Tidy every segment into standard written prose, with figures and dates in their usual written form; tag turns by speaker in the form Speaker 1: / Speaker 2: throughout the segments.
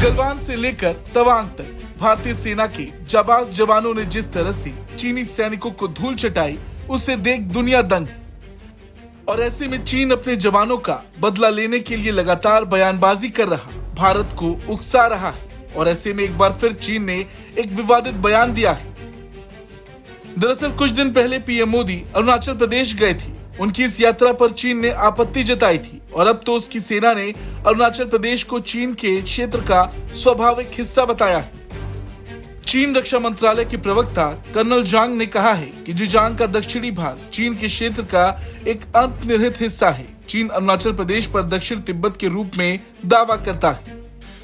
Speaker 1: गलवान से लेकर तवांग तक भारतीय सेना के जाबाज जवानों ने जिस तरह से चीनी सैनिकों को धूल चटाई, उसे देख दुनिया दंग है। और ऐसे में चीन अपने जवानों का बदला लेने के लिए लगातार बयानबाजी कर रहा, भारत को उकसा रहा है। और ऐसे में एक बार फिर चीन ने एक विवादित बयान दिया है। दरअसल कुछ दिन पहले पीएम मोदी अरुणाचल प्रदेश गए थे। उनकी इस यात्रा पर चीन ने आपत्ति जताई थी और अब तो उसकी सेना ने अरुणाचल प्रदेश को चीन के क्षेत्र का स्वाभाविक हिस्सा बताया है। चीन रक्षा मंत्रालय के प्रवक्ता कर्नल जांग ने कहा है कि जिजांग का दक्षिणी भाग चीन के क्षेत्र का एक अंतर्निहित हिस्सा है। चीन अरुणाचल प्रदेश पर दक्षिण तिब्बत के रूप में दावा करता है।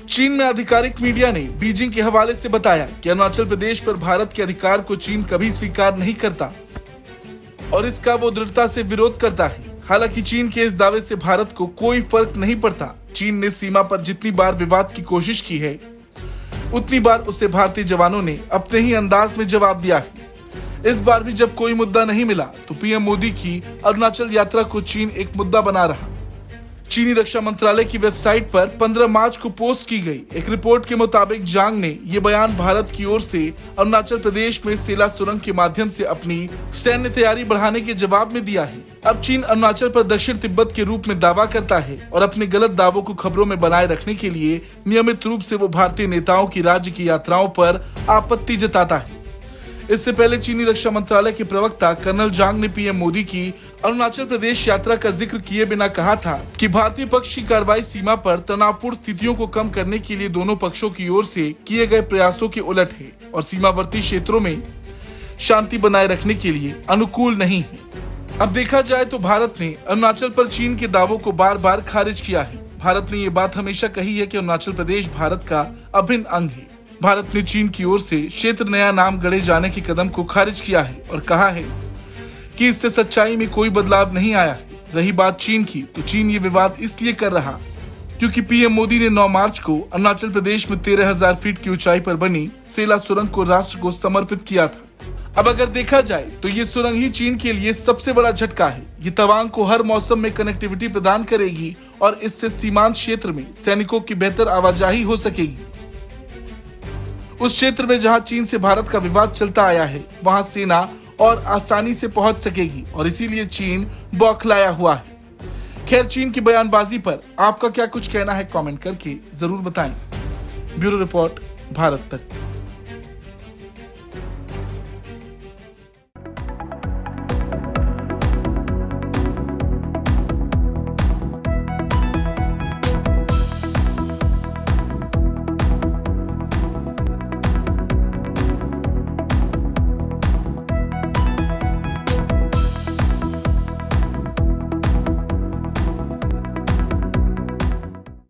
Speaker 1: चीन में आधिकारिक मीडिया ने बीजिंग के हवाले से बताया कि अरुणाचल प्रदेश पर भारत के अधिकार को चीन कभी स्वीकार नहीं करता और इसका वो दृढ़ता से विरोध करता है। हालांकि चीन के इस दावे से भारत को कोई फर्क नहीं पड़ता। चीन ने सीमा पर जितनी बार विवाद की कोशिश की है, उतनी बार उसे भारतीय जवानों ने अपने ही अंदाज में जवाब दिया है। इस बार भी जब कोई मुद्दा नहीं मिला तो पीएम मोदी की अरुणाचल यात्रा को चीन एक मुद्दा बना रहा। चीनी रक्षा मंत्रालय की वेबसाइट पर 15 मार्च को पोस्ट की गई एक रिपोर्ट के मुताबिक जांग ने ये बयान भारत की ओर से अरुणाचल प्रदेश में सेला सुरंग के माध्यम से अपनी सैन्य तैयारी बढ़ाने के जवाब में दिया है। अब चीन अरुणाचल पर दक्षिण तिब्बत के रूप में दावा करता है और अपने गलत दावों को खबरों में बनाए रखने के लिए नियमित रूप से वो भारतीय नेताओं की राज्य की यात्राओं पर आपत्ति जताता है। इससे पहले चीनी रक्षा मंत्रालय के प्रवक्ता कर्नल जांग ने पीएम मोदी की अरुणाचल प्रदेश यात्रा का जिक्र किए बिना कहा था कि भारतीय पक्ष की कार्रवाई सीमा पर तनावपूर्ण स्थितियों को कम करने के लिए दोनों पक्षों की ओर से किए गए प्रयासों के उलट है और सीमावर्ती क्षेत्रों में शांति बनाए रखने के लिए अनुकूल नहीं है। अब देखा जाए तो भारत ने अरुणाचल पर चीन के दावों को बार बार खारिज किया है। भारत ने ये बात हमेशा कही है कि अरुणाचल प्रदेश भारत का अभिन्न अंग है। भारत ने चीन की ओर से क्षेत्र नया नाम गढ़े जाने के कदम को खारिज किया है और कहा है कि इससे सच्चाई में कोई बदलाव नहीं आया है। रही बात चीन की, तो चीन ये विवाद इसलिए कर रहा क्योंकि पीएम मोदी ने 9 मार्च को अरुणाचल प्रदेश में 13,000 फीट की ऊंचाई पर बनी सेला सुरंग को राष्ट्र को समर्पित किया था। अब अगर देखा जाए तो ये सुरंग ही चीन के लिए सबसे बड़ा झटका है। ये तवांग को हर मौसम में कनेक्टिविटी प्रदान करेगी और इससे सीमांत क्षेत्र में सैनिकों की बेहतर आवाजाही हो सकेगी। उस क्षेत्र में जहां चीन से भारत का विवाद चलता आया है, वहां सेना और आसानी से पहुंच सकेगी और इसीलिए चीन बौखलाया हुआ है। खैर, चीन की बयानबाजी पर आपका क्या कुछ कहना है, कमेंट करके जरूर बताएं। ब्यूरो रिपोर्ट, भारत तक।